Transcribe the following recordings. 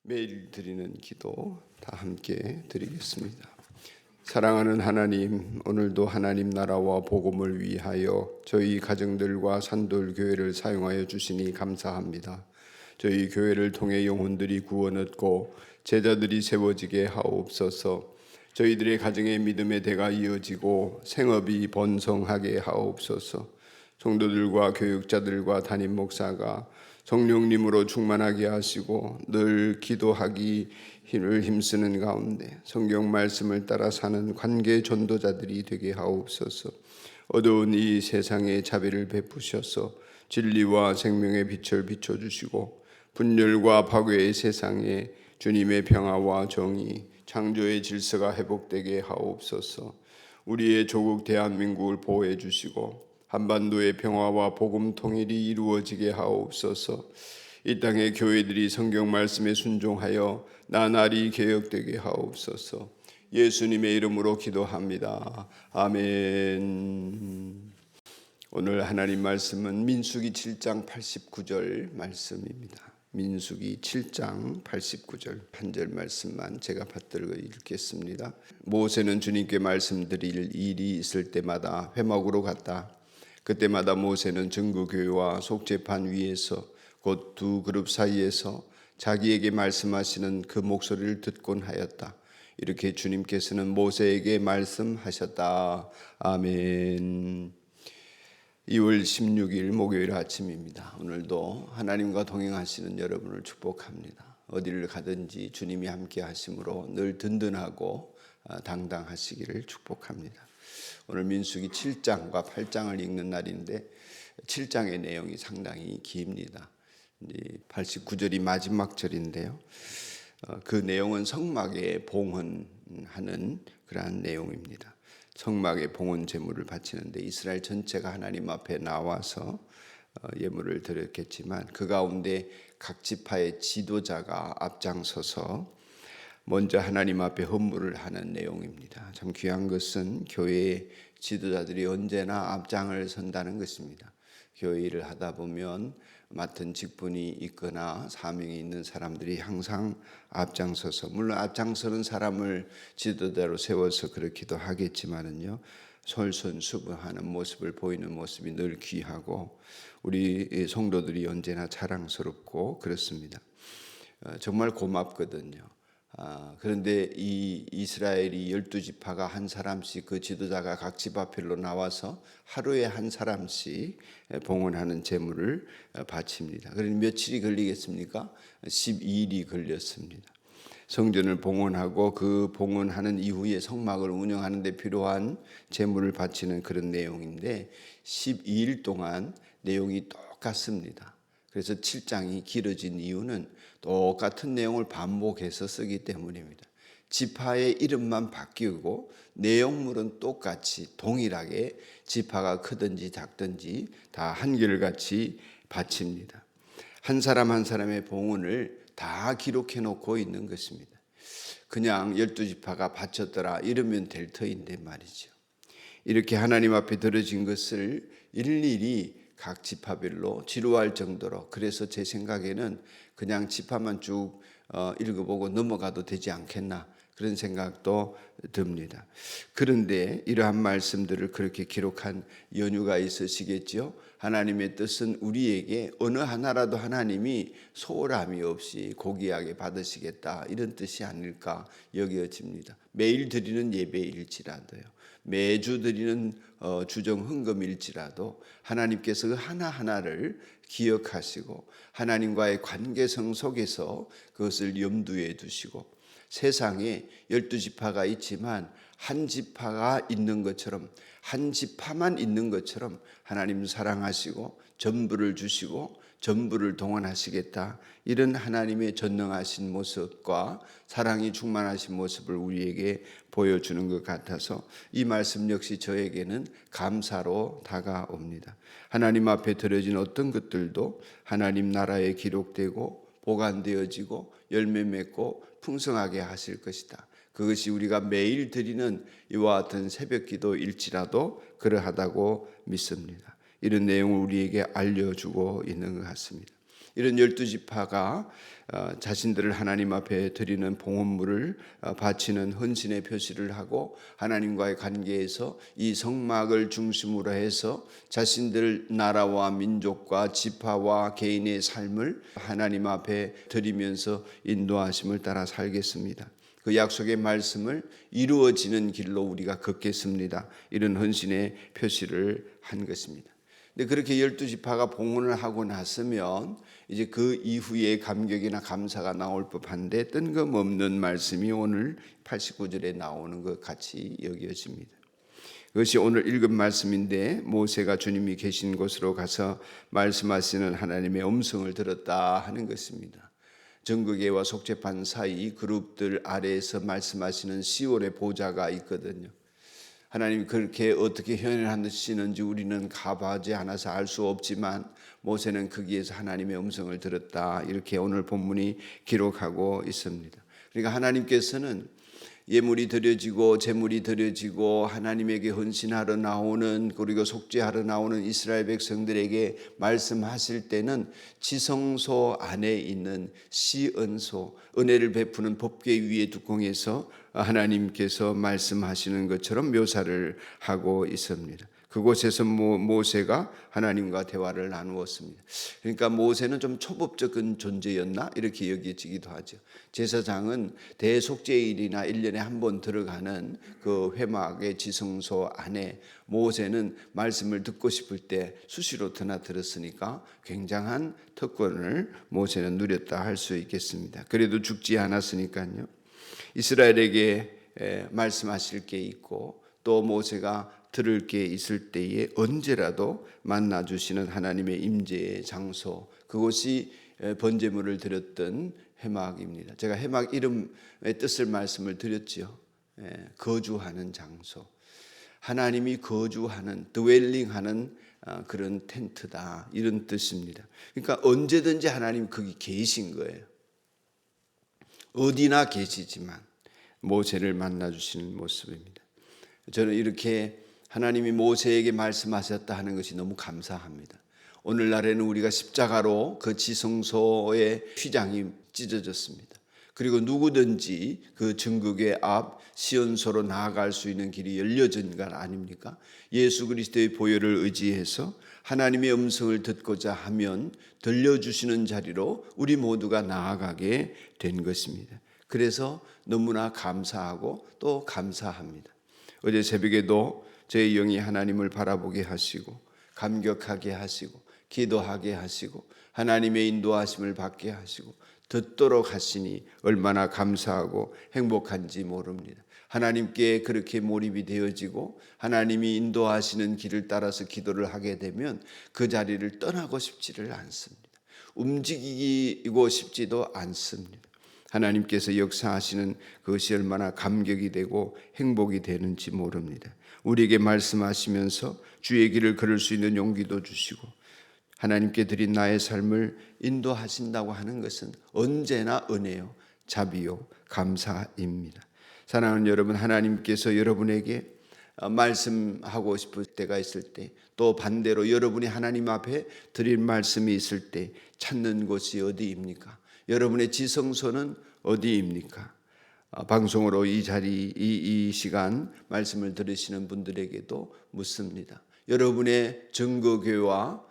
매일 드리는 기도 다 함께 드리겠습니다. 사랑하는 하나님, 오늘도 하나님 나라와 복음을 위하여 저희 가정들과 산돌교회를 사용하여 주시니 감사합니다. 저희 교회를 통해 영혼들이 구원 얻고 제자들이 세워지게 하옵소서. 저희들의 가정의 믿음의 대가 이어지고 생업이 번성하게 하옵소서. 성도들과 교육자들과 담임 목사가 성령님으로 충만하게 하시고 늘 기도하기 힘을 힘쓰는 가운데 성경 말씀을 따라 사는 관계 전도자들이 되게 하옵소서. 어두운 이 세상에 자비를 베푸셔서 진리와 생명의 빛을 비춰주시고 분열과 파괴의 세상에 주님의 평화와 정의, 창조의 질서가 회복되게 하옵소서. 우리의 조국 대한민국을 보호해 주시고 한반도의 평화와 복음 통일이 이루어지게 하옵소서. 이 땅의 교회들이 성경 말씀에 순종하여 나날이 개혁되게 하옵소서. 예수님의 이름으로 기도합니다. 아멘. 오늘 하나님 말씀은 민수기 7장 89절 말씀입니다. 민수기 7장 89절 한 절 말씀만 제가 받들어 읽겠습니다. 모세는 주님께 말씀드릴 일이 있을 때마다 회막으로 갔다. 그때마다 모세는 전구교회와 속죄판 위에서 곧 두 그룹 사이에서 자기에게 말씀하시는 그 목소리를 듣곤 하였다. 이렇게 주님께서는 모세에게 말씀하셨다. 아멘. 2월 16일 목요일 아침입니다. 오늘도 하나님과 동행하시는 여러분을 축복합니다. 어디를 가든지 주님이 함께 하심으로 늘 든든하고 당당하시기를 축복합니다. 오늘 민수기 7장과 8장을 읽는 날인데 7장의 내용이 상당히 깁니다. 89절이 마지막 절인데요. 그 내용은 성막에 봉헌하는 그러한 내용입니다. 성막에 봉헌 제물을 바치는데 이스라엘 전체가 하나님 앞에 나와서 예물을 드렸겠지만 그 가운데 각 지파의 지도자가 앞장서서 먼저 하나님 앞에 헌물을 하는 내용입니다. 참 귀한 것은 교회의 지도자들이 언제나 앞장을 선다는 것입니다. 교회 일을 하다 보면 맡은 직분이 있거나 사명이 있는 사람들이 항상 앞장서서, 물론 앞장서는 사람을 지도자로 세워서 그렇기도 하겠지만은요, 솔선수범하는 모습을 보이는 모습이 늘 귀하고 우리 성도들이 언제나 자랑스럽고 그렇습니다. 정말 고맙거든요. 그런데 이 이스라엘이 12지파가 한 사람씩 그 지도자가 각 지파별로 나와서 하루에 한 사람씩 봉헌하는 제물을 바칩니다. 그러니 며칠이 걸리겠습니까? 12일이 걸렸습니다. 성전을 봉헌하고 그 봉헌하는 이후에 성막을 운영하는 데 필요한 제물을 바치는 그런 내용인데 12일 동안 내용이 똑같습니다. 그래서 7장이 길어진 이유는 똑같은 내용을 반복해서 쓰기 때문입니다. 지파의 이름만 바뀌고 내용물은 똑같이 동일하게 지파가 크든지 작든지 다 한결같이 바칩니다. 한 사람 한 사람의 봉헌을 다 기록해 놓고 있는 것입니다. 그냥 12지파가 바쳤더라 이러면 될 터인데 말이죠. 이렇게 하나님 앞에 들어진 것을 일일이 각 지파별로 지루할 정도로, 그래서 제 생각에는 그냥 지파만 쭉 읽어보고 넘어가도 되지 않겠나 그런 생각도 듭니다. 그런데 이러한 말씀들을 그렇게 기록한 연유가 있으시겠죠. 하나님의 뜻은 우리에게 어느 하나라도 하나님이 소홀함이 없이 고귀하게 받으시겠다 이런 뜻이 아닐까 여겨집니다. 매일 드리는 예배일지라도요, 매주 드리는 주정 헌금일지라도 하나님께서 그 하나하나를 기억하시고 하나님과의 관계성 속에서 그것을 염두에 두시고 세상에 12지파가 있지만 한 지파가 있는 것처럼, 한 지파만 있는 것처럼 하나님 사랑하시고 전부를 주시고 전부를 동원하시겠다, 이런 하나님의 전능하신 모습과 사랑이 충만하신 모습을 우리에게 보여주는 것 같아서 이 말씀 역시 저에게는 감사로 다가옵니다. 하나님 앞에 드려진 어떤 것들도 하나님 나라에 기록되고 보관되어지고 열매 맺고 풍성하게 하실 것이다. 그것이 우리가 매일 드리는 이와 같은 새벽기도일지라도 그러하다고 믿습니다. 이런 내용을 우리에게 알려주고 있는 것 같습니다. 이런 12지파가 자신들을 하나님 앞에 드리는 봉헌물을 바치는 헌신의 표시를 하고 하나님과의 관계에서 이 성막을 중심으로 해서 자신들 나라와 민족과 지파와 개인의 삶을 하나님 앞에 드리면서 인도하심을 따라 살겠습니다. 그 약속의 말씀을 이루어지는 길로 우리가 걷겠습니다. 이런 헌신의 표시를 한 것입니다. 근데 그렇게 12지파가 봉헌을 하고 났으면 이제 그 이후에 감격이나 감사가 나올 법한데 뜬금없는 말씀이 오늘 89절에 나오는 것 같이 여겨집니다. 그것이 오늘 읽은 말씀인데 모세가 주님이 계신 곳으로 가서 말씀하시는 하나님의 음성을 들었다 하는 것입니다. 정극회와 속죄판 사이 그룹들 아래에서 말씀하시는 시온의 보좌가 있거든요. 하나님이 그렇게 어떻게 현현하시는지 우리는 가보지 않아서 알 수 없지만 모세는 거기에서 하나님의 음성을 들었다, 이렇게 오늘 본문이 기록하고 있습니다. 그러니까 하나님께서는 예물이 드려지고 제물이 드려지고 하나님에게 헌신하러 나오는, 그리고 속죄하러 나오는 이스라엘 백성들에게 말씀하실 때는 지성소 안에 있는 시은소, 은혜를 베푸는 법궤 위의 뚜껑에서 하나님께서 말씀하시는 것처럼 묘사를 하고 있습니다. 그곳에서 모세가 하나님과 대화를 나누었습니다. 그러니까 모세는 좀 초법적인 존재였나 이렇게 여겨지기도 하죠. 제사장은 대속죄일이나 1년에 한 번 들어가는 그 회막의 지성소 안에 모세는 말씀을 듣고 싶을 때 수시로 드나들었으니까 굉장한 특권을 모세는 누렸다 할 수 있겠습니다. 그래도 죽지 않았으니까요. 이스라엘에게 말씀하실 게 있고 또 모세가 들을 게 있을 때에 언제라도 만나주시는 하나님의 임재의 장소, 그곳이 번제물을 드렸던 회막입니다. 제가 회막 이름의 뜻을 말씀을 드렸지요. 거주하는 장소, 하나님이 거주하는, 드웰링하는 그런 텐트다, 이런 뜻입니다. 그러니까 언제든지 하나님 거기 계신 거예요. 어디나 계시지만 모세를 만나주시는 모습입니다. 저는 이렇게 하나님이 모세에게 말씀하셨다 하는 것이 너무 감사합니다. 오늘날에는 우리가 십자가로 그 지성소의 휘장이 찢어졌습니다. 그리고 누구든지 그 증거궤 앞 시온소로 나아갈 수 있는 길이 열려진 것 아닙니까? 예수 그리스도의 보혈을 의지해서 하나님의 음성을 듣고자 하면 들려주시는 자리로 우리 모두가 나아가게 된 것입니다. 그래서 너무나 감사하고 또 감사합니다. 어제 새벽에도 제 영이 하나님을 바라보게 하시고 감격하게 하시고 기도하게 하시고 하나님의 인도하심을 받게 하시고 듣도록 하시니 얼마나 감사하고 행복한지 모릅니다. 하나님께 그렇게 몰입이 되어지고 하나님이 인도하시는 길을 따라서 기도를 하게 되면 그 자리를 떠나고 싶지를 않습니다. 움직이고 싶지도 않습니다. 하나님께서 역사하시는 그것이 얼마나 감격이 되고 행복이 되는지 모릅니다. 우리에게 말씀하시면서 주의 길을 걸을 수 있는 용기도 주시고 하나님께 드린 나의 삶을 인도하신다고 하는 것은 언제나 은혜요, 자비요, 감사입니다. 사랑하는 여러분, 하나님께서 여러분에게 말씀하고 싶을 때가 있을 때, 또 반대로 여러분이 하나님 앞에 드릴 말씀이 있을 때 찾는 곳이 어디입니까? 여러분의 지성소는 어디입니까? 방송으로 이 자리, 이 시간 말씀을 들으시는 분들에게도 묻습니다. 여러분의 증거교회와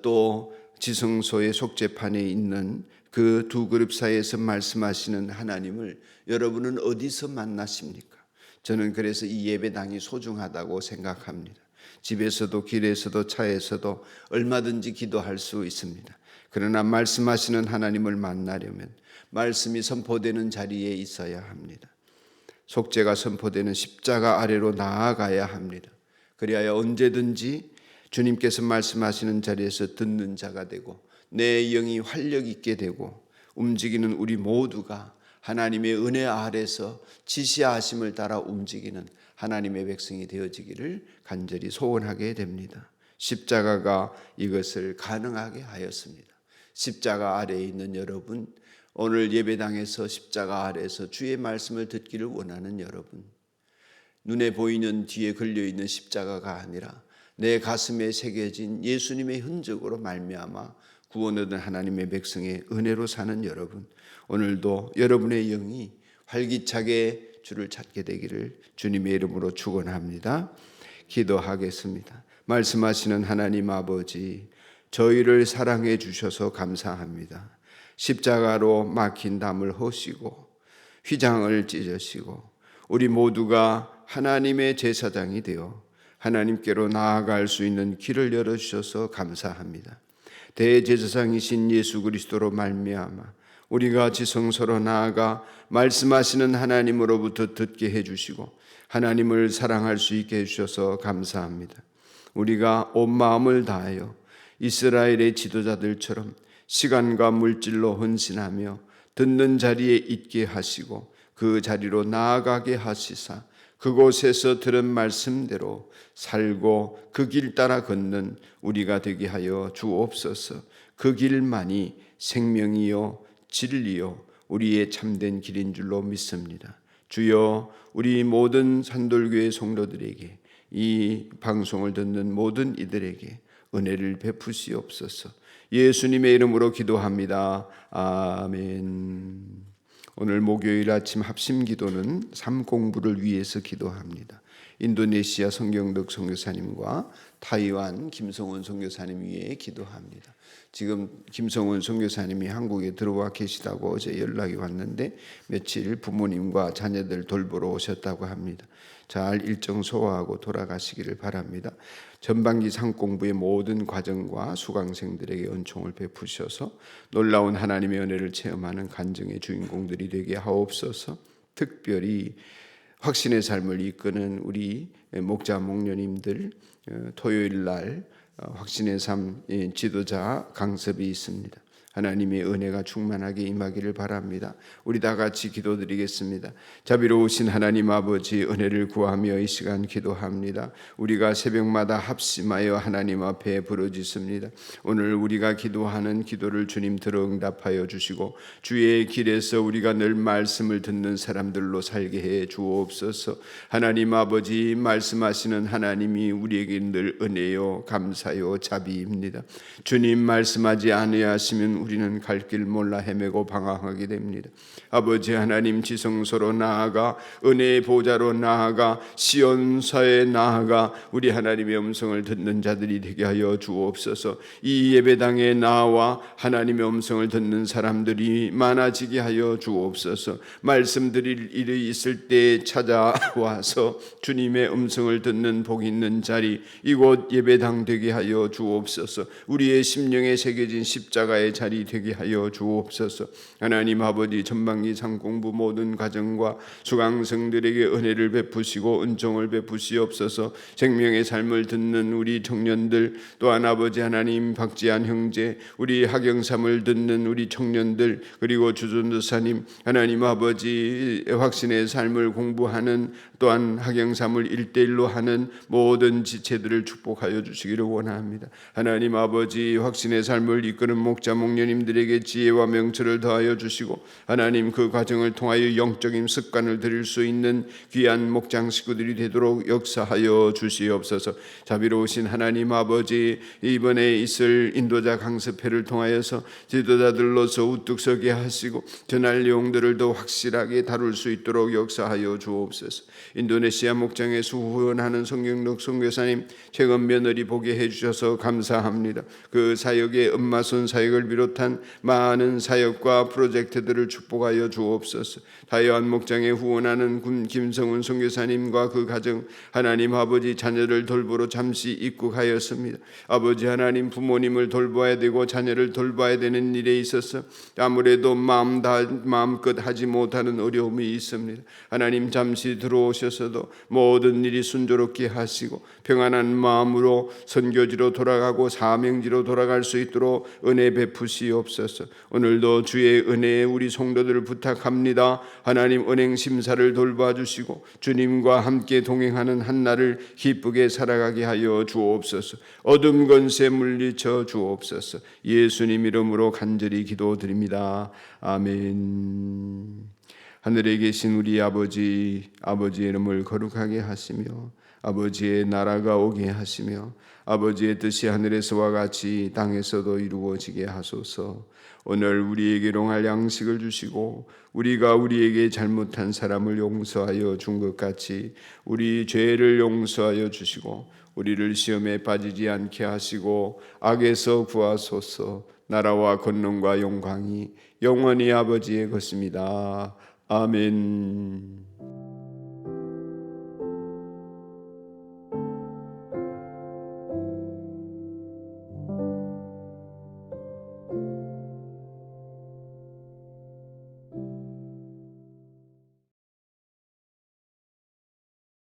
또 지성소의 속죄판에 있는 그 두 그룹 사이에서 말씀하시는 하나님을 여러분은 어디서 만나십니까? 저는 그래서 이 예배당이 소중하다고 생각합니다. 집에서도 길에서도 차에서도 얼마든지 기도할 수 있습니다. 그러나 말씀하시는 하나님을 만나려면 말씀이 선포되는 자리에 있어야 합니다. 속죄가 선포되는 십자가 아래로 나아가야 합니다. 그리하여 언제든지 주님께서 말씀하시는 자리에서 듣는 자가 되고 내 영이 활력 있게 되고 움직이는 우리 모두가 하나님의 은혜 아래서 지시하심을 따라 움직이는 하나님의 백성이 되어지기를 간절히 소원하게 됩니다. 십자가가 이것을 가능하게 하였습니다. 십자가 아래에 있는 여러분, 오늘 예배당에서 십자가 아래에서 주의 말씀을 듣기를 원하는 여러분, 눈에 보이는 뒤에 걸려있는 십자가가 아니라 내 가슴에 새겨진 예수님의 흔적으로 말미암아 구원 얻은 하나님의 백성의 은혜로 사는 여러분, 오늘도 여러분의 영이 활기차게 주를 찾게 되기를 주님의 이름으로 축원합니다. 기도하겠습니다. 말씀하시는 하나님 아버지, 저희를 사랑해 주셔서 감사합니다. 십자가로 막힌 담을 허시고 휘장을 찢으시고 우리 모두가 하나님의 제사장이 되어 하나님께로 나아갈 수 있는 길을 열어주셔서 감사합니다. 대제사장이신 예수 그리스도로 말미암아 우리가 지성소로 나아가 말씀하시는 하나님으로부터 듣게 해주시고 하나님을 사랑할 수 있게 해주셔서 감사합니다. 우리가 온 마음을 다하여 이스라엘의 지도자들처럼 시간과 물질로 헌신하며 듣는 자리에 있게 하시고 그 자리로 나아가게 하시사 그곳에서 들은 말씀대로 살고 그 길 따라 걷는 우리가 되게 하여 주옵소서. 그 길만이 생명이요 진리요 우리의 참된 길인 줄로 믿습니다. 주여, 우리 모든 산돌교회 성도들에게, 이 방송을 듣는 모든 이들에게 은혜를 베푸시옵소서. 예수님의 이름으로 기도합니다. 아멘. 오늘 목요일 아침 합심 기도는 삶 공부를 위해서 기도합니다. 인도네시아 성경덕 선교사님과 타이완 김성훈 선교사님 위해 기도합니다. 지금 김성훈 선교사님이 한국에 들어와 계시다고 어제 연락이 왔는데 며칠 부모님과 자녀들 돌보러 오셨다고 합니다. 잘 일정 소화하고 돌아가시기를 바랍니다. 전반기 상공부의 모든 과정과 수강생들에게 은총을 베푸셔서 놀라운 하나님의 은혜를 체험하는 간증의 주인공들이 되게 하옵소서. 특별히 확신의 삶을 이끄는 우리 목자 목녀님들, 토요일 날 확신의 삶 지도자 강습이 있습니다. 하나님의 은혜가 충만하게 임하기를 바랍니다. 우리 다 같이 기도드리겠습니다. 자비로우신 하나님 아버지, 은혜를 구하며 이 시간 기도합니다. 우리가 새벽마다 합심하여 하나님 앞에 부르짖습니다. 오늘 우리가 기도하는 기도를 주님 들어 응답하여 주시고 주의 길에서 우리가 늘 말씀을 듣는 사람들로 살게 해 주옵소서. 하나님 아버지, 말씀하시는 하나님이 우리에게 늘 은혜요 감사요 자비입니다. 주님 말씀하지 아니하시면 우리는 갈 길 몰라 헤매고 방황하게 됩니다. 아버지 하나님, 지성소로 나아가 은혜의 보좌로 나아가 시온사에 나아가 우리 하나님의 음성을 듣는 자들이 되게 하여 주옵소서. 이 예배당에 나와 하나님의 음성을 듣는 사람들이 많아지게 하여 주옵소서. 말씀드릴 일이 있을 때 찾아와서 주님의 음성을 듣는 복 있는 자리, 이곳 예배당 되게 하여 주옵소서. 우리의 심령에 새겨진 십자가의 자리 되게 하여 주옵소서. 하나님 아버지, 전반기 상공부 모든 가정과 수강생들에게 은혜를 베푸시고 은총을 베푸시옵소서. 생명의 삶을 듣는 우리 청년들, 또한 아버지 하나님 박지한 형제, 우리 학영삼을 듣는 우리 청년들, 그리고 주전도사님, 하나님 아버지 확신의 삶을 공부하는 또한 학영삼을 1:1로 하는 모든 지체들을 축복하여 주시기를 원합니다. 하나님 아버지, 확신의 삶을 이끄는 목자 목녀님들에게 지혜와 명철을 더하여 주시고 하나님 그 과정을 통하여 영적인 습관을 들일 수 있는 귀한 목장 식구들이 되도록 역사하여 주시옵소서. 자비로우신 하나님 아버지, 이번에 있을 인도자 강습회를 통하여서 지도자들로서 우뚝 서게 하시고 전할 내용들을 더 확실하게 다룰 수 있도록 역사하여 주옵소서. 인도네시아 목장에서 후원하는 성경덕 선교사님 최근 며느리 보게 해주셔서 감사합니다. 그 사역의 엄마손 사역을 비롯한 많은 사역과 프로젝트들을 축복하여 주옵소서. 타이완 목장에 후원하는 김성훈 선교사님과 그 가정, 하나님 아버지 자녀를 돌보러 잠시 입국하였습니다. 아버지 하나님, 부모님을 돌봐야 되고 자녀를 돌봐야 되는 일에 있어서 아무래도 마음껏 하지 못하는 어려움이 있습니다. 하나님, 잠시 들어오셔서도 모든 일이 순조롭게 하시고 평안한 마음으로 선교지로 돌아가고 사명지로 돌아갈 수 있도록 은혜 베푸시옵소서. 오늘도 주의 은혜에 우리 성도들을 부탁합니다. 하나님, 은행 심사를 돌봐주시고 주님과 함께 동행하는 한날을 기쁘게 살아가게 하여 주옵소서. 어둠 권세 물리쳐 주옵소서. 예수님 이름으로 간절히 기도드립니다. 아멘. 하늘에 계신 우리 아버지의 이름을 거룩하게 하시며 아버지의 나라가 오게 하시며 아버지의 뜻이 하늘에서와 같이 땅에서도 이루어지게 하소서. 오늘 우리에게 일용할 양식을 주시고 우리가 우리에게 잘못한 사람을 용서하여 준 것 같이 우리 죄를 용서하여 주시고 우리를 시험에 빠지지 않게 하시고 악에서 구하소서. 나라와 권능과 영광이 영원히 아버지의 것입니다. 아멘.